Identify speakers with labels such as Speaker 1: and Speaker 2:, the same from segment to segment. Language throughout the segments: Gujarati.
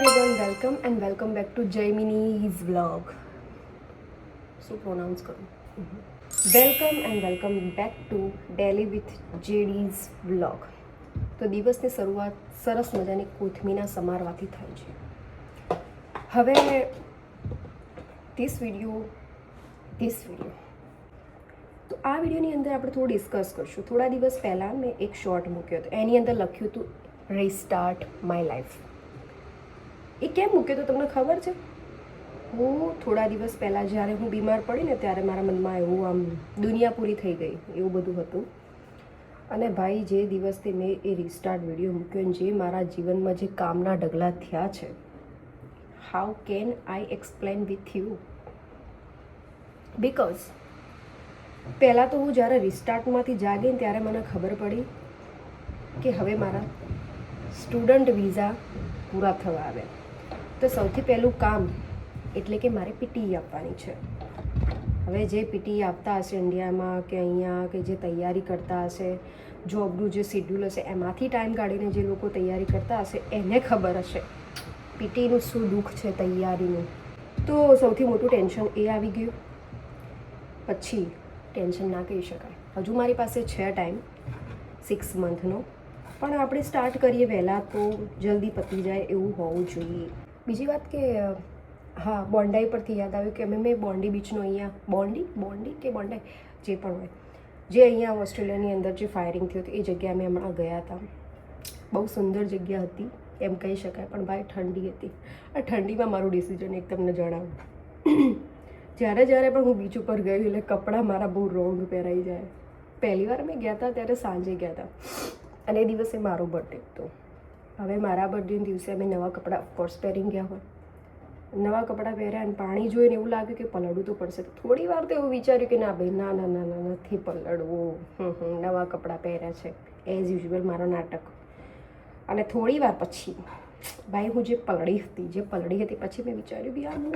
Speaker 1: Welcome and welcome back to Jaimini's vlog. શું પ્રોનાઉન્સ કરું? Welcome and welcome back to daily with JD's vlog. તો દિવસની શરૂઆત સરસ મજાની કોથમીના સમારવાથી થાય છે. હવે ધીસ વિડીયો તો આ વિડીયોની અંદર આપણે થોડું ડિસ્કસ કરશું. થોડા દિવસ પહેલાં મેં એક શોર્ટ મૂક્યો હતો, એની અંદર લખ્યું હતું રીસ્ટાર્ટ માય લાઈફ. એ કેમ મૂક્યો તો તમને ખબર છે? હું થોડા દિવસ પહેલાં જ્યારે હું બીમાર પડી ને ત્યારે મારા મનમાં એવું આમ દુનિયા પૂરી થઈ ગઈ એવું બધું હતું. અને ભાઈ જે દિવસથી મેં એ રીસ્ટાર્ટ વિડીયો મૂક્યો અને જે મારા જીવનમાં જે કામના ઢગલા થયા છે, how can I explain with you? Because પહેલાં તો હું જ્યારે રિસ્ટાર્ટમાંથી જાગી ને ત્યારે મને ખબર પડી કે હવે મારા સ્ટુડન્ટ વિઝા પૂરા થવા આવ્યા. તો સૌથી પહેલું કામ એટલે કે મારે પીટી આપવાની છે. હવે જે પીટી આપતા હશે ઇન્ડિયામાં કે અહીંયા, કે જે તૈયારી કરતા હશે, જોબનું જે શિડ્યુલ હશે એમાંથી ટાઈમ કાઢીને જે લોકો તૈયારી કરતા હશે એને ખબર હશે પીટીનું શું દુઃખ છે તૈયારીનું. તો સૌથી મોટું ટેન્શન એ આવી ગયું. પછી ટેન્શન ના કહી શકાય, હજુ મારી પાસે છે ટાઈમ 6 મંથનો, પણ આપણે સ્ટાર્ટ કરીએ વહેલા તો જલ્દી પતી જાય એવું હોવું જોઈએ. બીજી વાત કે હા, બોન્ડાઈ પરથી યાદ આવ્યું કે મેં બોન્ડી બીચનો અહીંયા બોન્ડી કે બોન્ડાઈ જે પણ હોય, જે અહીંયા ઓસ્ટ્રેલિયાની અંદર જે ફાયરિંગ થયું હતું એ જગ્યાએ અમે હમણાં ગયા હતા. બહુ સુંદર જગ્યા હતી એમ કહી શકાય, પણ ભાઈ ઠંડી હતી. આ ઠંડીમાં મારું ડિસિઝન એક તમને જણાવું. જ્યારે પણ હું બીચ ઉપર ગઈ એટલે કપડાં મારા બહુ રોંગ પહેરાઈ જાય. પહેલી વાર મેં ગયા હતા ત્યારે સાંજે ગયા હતા અને એ દિવસે મારો બર્થડે હતો. હવે મારા બર્થડેના દિવસે અમે નવા કપડાં ઓફકોર્સ પહેરીને ગયા હોય, નવા કપડાં પહેર્યા અને પાણી જોઈને એવું લાગ્યું કે પલળવું તો પડશે. થોડી વાર તો એવું વિચાર્યું કે ના ભાઈ ના ના ના ના નથી પલળવું, નવા કપડાં પહેર્યા છે એઝ યુઝ્યુઅલ મારો નાટક. અને થોડી વાર પછી ભાઈ હું જે પલળી હતી પછી મેં વિચાર્યું કે યાર હું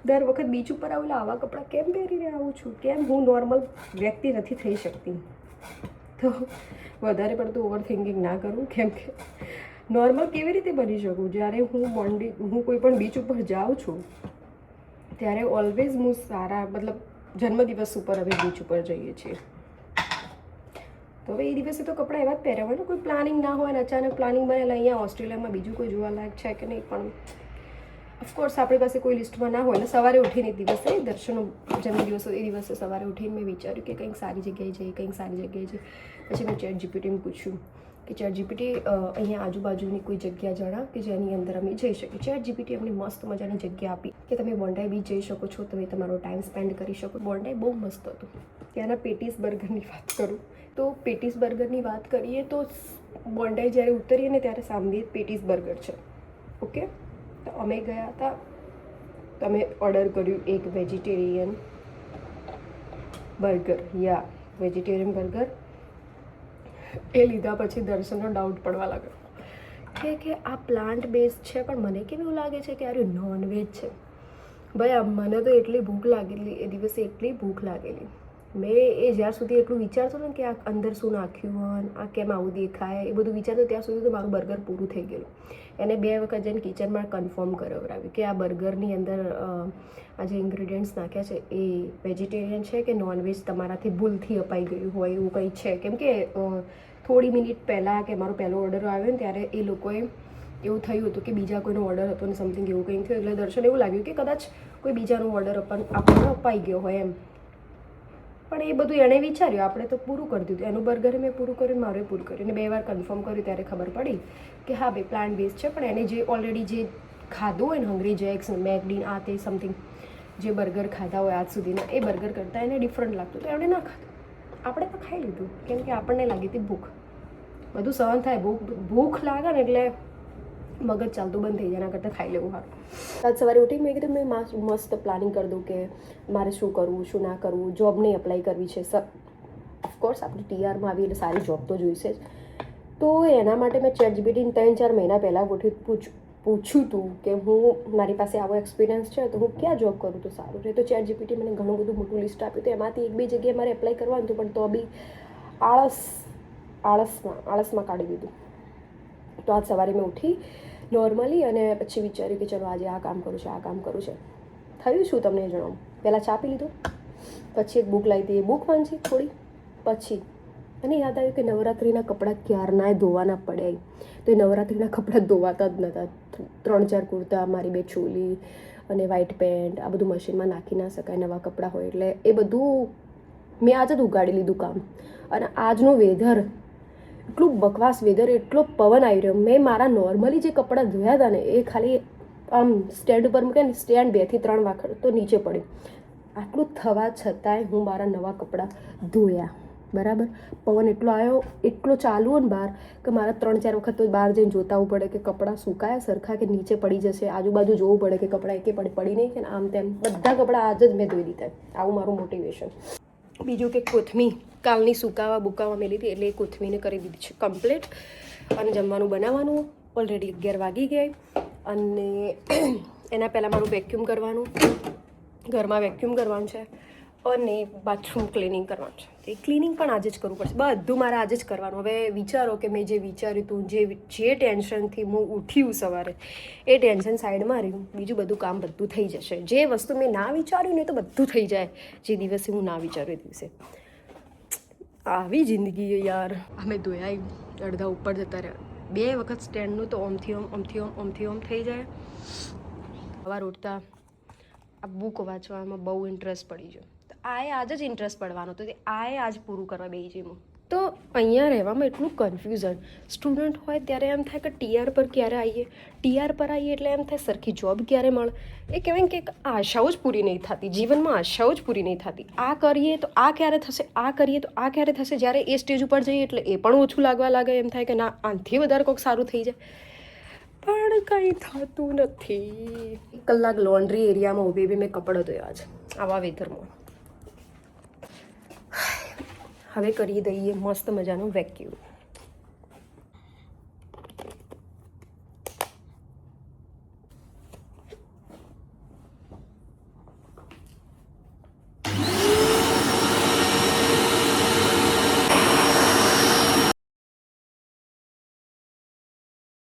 Speaker 1: દર વખત બીચ ઉપર આવું આવા કપડાં કેમ પહેરીને આવું છું, કેમ હું નોર્મલ વ્યક્તિ નથી થઈ શકતી. તો વધારે પડતું ઓવર થિંકિંગ ના કરું, કેમ કે નોર્મલ કેવી રીતે બની શકું? જ્યારે હું કોઈ પણ બીચ ઉપર જાઉં છું ત્યારે ઓલવેઝ હું સારા મતલબ જન્મદિવસ ઉપર અમે બીચ ઉપર જઈએ છીએ. તો હવે એ દિવસે તો કપડાં એવા જ પહેર્યા હોય ને, કોઈ પ્લાનિંગ ના હોય ને અચાનક પ્લાનિંગ બનેલા અહીંયા ઓસ્ટ્રેલિયામાં બીજું કોઈ જોવાલાયક છે કે નહીં, પણ ઓફકોર્સ આપણી પાસે કોઈ લિસ્ટમાં ના હોય. ને સવારે ઉઠીને એ દિવસે દર્શનનો જન્મદિવસ એ દિવસે સવારે ઉઠીને મેં વિચાર્યું કે કંઈક સારી જગ્યાએ જઈએ. પછી મેં ચેટ જીપીટીને પૂછ્યું કે ચેટ જીપીટી અહીંયા આજુબાજુની કોઈ જગ્યા જણાવ કે જેની અંદર અમે જઈ શકીએ. ચેટ જીપીટી અમને મસ્ત મજાની જગ્યા આપી કે તમે બોન્ડાઈ બીચ જઈ શકો છો, તમે તમારો ટાઈમ સ્પેન્ડ કરી શકો. બોન્ડાઈ બહુ મસ્ત હતું. ત્યાંના પેટીસ બર્ગરની વાત કરું તો પેટીસ બર્ગરની વાત કરીએ તો બોન્ડાઈ જ્યારે ઉતરીએ ને ત્યારે સામે પેટીસ બર્ગર છે. ઓકે, તો અમે ગયા હતા, તો અમે ઓર્ડર કર્યું એક વેજીટેરિયન બર્ગર. એ લીધા પછી દર્શનનો ડાઉટ પડવા લાગ્યો કે આ પ્લાન્ટ બેઝ છે, પણ મને કેમ એવું લાગે છે કે આ નોનવેજ છે. ભાઈ મને તો એટલી ભૂખ લાગેલી એ દિવસે, એટલી ભૂખ લાગેલી. મેં એ જ્યાં સુધી એટલું વિચારતો ને કે આ અંદર શું નાખ્યું હોય, આ કેમ આવું દેખાય, એ બધું વિચારતો ત્યાં સુધી તો મારું બર્ગર પૂરું થઈ ગયેલું. એને 2 વખત જઈને કિચનમાં કન્ફર્મ કરાવ્યું કે આ બર્ગરની અંદર આ જે ઇન્ગ્રીડિયન્ટ્સ નાખ્યા છે એ વેજીટેરિયન છે કે નોનવેજ તમારાથી ભૂલથી અપાઈ ગયું હોય એવું કંઈ છે. કેમ કે થોડી મિનિટ પહેલાં કે મારો પહેલો ઓર્ડર આવ્યો ને ત્યારે એ લોકોએ એવું થયું હતું કે બીજા કોઈનો ઓર્ડર હતો ને સમથિંગ એવું કંઈ થયું, એટલે દર્શન એવું લાગ્યું કે કદાચ કોઈ બીજાનો ઓર્ડર આપણને અપાઈ ગયો હોય એમ. પણ એ બધું એણે વિચાર્યું, આપણે તો પૂરું કરી દીધું. એનું બર્ગરે મેં પૂરું કર્યું, મારે પૂરું કર્યું. અને 2 વાર કન્ફર્મ કર્યું ત્યારે ખબર પડી કે હા ભાઈ પ્લાન્ટ બેઝ છે, પણ એને જે ઓલરેડી જે ખાધું હોય ને હંગ્રી જેક્સ, મેકડીન આ તે સમથિંગ જે બર્ગર ખાધા હોય આજ સુધીના, એ બર્ગર કરતાં એને ડિફરન્ટ લાગતું તો એણે ના ખાધું. આપણે તો ખાઈ લીધું કેમ કે આપણને લાગી હતી ભૂખ. બધું સહન થાય, ભૂખ લાગે ને એટલે મગજ ચાલતું બંધ થઈ જાય, એના કરતાં ખાઈ લેવું સારું. આજ સવારે ઉઠી મેં કીધું મેં મસ્ત પ્લાનિંગ કરી દઉં કે મારે શું કરવું શું ના કરવું. જોબને એપ્લાય કરવી છે ઓફકોર્સ, આપણે ટીઆરમાં આવી એટલે સારી જોબ તો જોઈશે જ. તો એના માટે મેં ચેટ જીપીટીને 3-4 મહિના પહેલાં પૂછ્યું હતું કે મારી પાસે આવો એક્સપિરિયન્સ છે તો હું ક્યાં જોબ કરું તો સારું રહે. તો ચેટ જીપીટી મને ઘણું બધું મોટું લિસ્ટ આપ્યું. તો એમાંથી 1-2 જગ્યાએ મારે એપ્લાય કરવાનું હતું, પણ તો બી આળસમાં કાઢી દીધું. તો આજ સવારે મેં ઉઠી નોર્મલી અને પછી વિચાર્યું કે ચલો આજે આ કામ કરું છે, આ કામ કરું છે. થયું શું તમને એ જણાવું. પહેલાં ચા પી લીધું, પછી એક બુક લાવી હતી, એ બુક વાંચી થોડી, પછી મને યાદ આવ્યું કે નવરાત્રિના કપડાં ક્યારનાય ધોવાના પડ્યા. તો એ નવરાત્રિના કપડાં ધોવાતા જ નહોતા. 3-4 કુર્તા, મારી 2 ચોલી અને વ્હાઈટ પેન્ટ, આ બધું મશીનમાં નાખી ના શકાય, નવા કપડાં હોય એટલે એ બધું મેં આજે જ ઉગાડી લીધું કામ. અને આજનું વેધર એટલું બકવાસ વેધર, એટલો પવન આવી રહ્યો. મેં મારા નોર્મલી જે કપડાં ધોયા હતા ને એ ખાલી આમ સ્ટેન્ડ ઉપર મૂકે ને, સ્ટેન્ડ 2 થી 3 વખત તો નીચે પડ્યું. આટલું થવા છતાંય હું મારા નવા કપડાં ધોયા. બરાબર, પવન એટલો આવ્યો, એટલો ચાલુ હોય ને બહાર કે મારા 3-4 વખત તો બહાર જઈને જોતાવું પડે કે કપડાં સુકાયા સરખા કે નીચે પડી જશે. આજુબાજુ જોવું પડે કે કપડાં એકે પડી નહીં કે આમ તેમ. બધા કપડાં આજ જ મેં ધોઈ દીધા. આવું મારું મોટિવેશન. બીજું કે કોથમી કાલની સુકાવા બુકાવા મેલી હતી એટલે એ કોથમીને કરી દીધી છે કમ્પ્લીટ. અને જમવાનું બનાવવાનું ઓલરેડી 11 વાગી ગયા. અને એના પહેલાં મારું વેક્યુમ કરવાનું, ઘરમાં વેક્યુમ કરવાનું છે અને બાથરૂમ ક્લિનિંગ કરવાનું છે. એ ક્લિનિંગ પણ આજે જ કરવું પડશે. બધું મારે આજે જ કરવાનું. હવે વિચારો કે મેં જે વિચાર્યું હતું, જે ટેન્શનથી હું ઉઠ્યું સવારે, એ ટેન્શન સાઈડમાં રહ્યું. બીજું બધું કામ બધું થઈ જશે. જે વસ્તુ મેં ના વિચાર્યું ને તો બધું થઈ જાય જે દિવસે હું ના વિચાર્યું એ દિવસે. આવી જિંદગી યાર. અમે ધોયા અડધા ઉપર જતા રહ્યા. 2 વખત સ્ટેન્ડનું તો ઓમથી ઓમ, ઓમથી ઓમ, ઓમથી ઓમ થઈ જાય. સવાર ઉઠતા આ બુક વાંચવામાં બહુ ઇન્ટરેસ્ટ પડી ગયો. તો આજ જ ઇન્ટરેસ્ટ પડવાનો તો આજ પૂરું કરવા બેસી જઈ હું. તો અહીંયા રહેવામાં એટલું કન્ફ્યુઝન. સ્ટુડન્ટ હોય ત્યારે એમ થાય કે ટીઆર પર ક્યારે આવીએ, ટીઆર પર આવીએ એટલે એમ થાય સરખી જોબ ક્યારે મળે. એ કહેવાય કે આશાઓ જ પૂરી નહીં થતી જીવનમાં, આશાઓ જ પૂરી નહીં થતી. આ કરીએ તો આ ક્યારે થશે, આ કરીએ તો આ ક્યારે થશે. જ્યારે એ સ્ટેજ ઉપર જઈએ એટલે એ પણ ઓછું લાગવા લાગે. એમ થાય કે ના, આનાથી વધારે કોઈક સારું થઈ જાય, પણ કંઈ થતું નથી. 1 કલાક લોન્ડ્રી એરિયામાં ઊભી મેં કપડાં ધોયા છે આવા વેધરમાં. હવે કરી દઈએ મસ્ત મજાનું વેક્યુમ.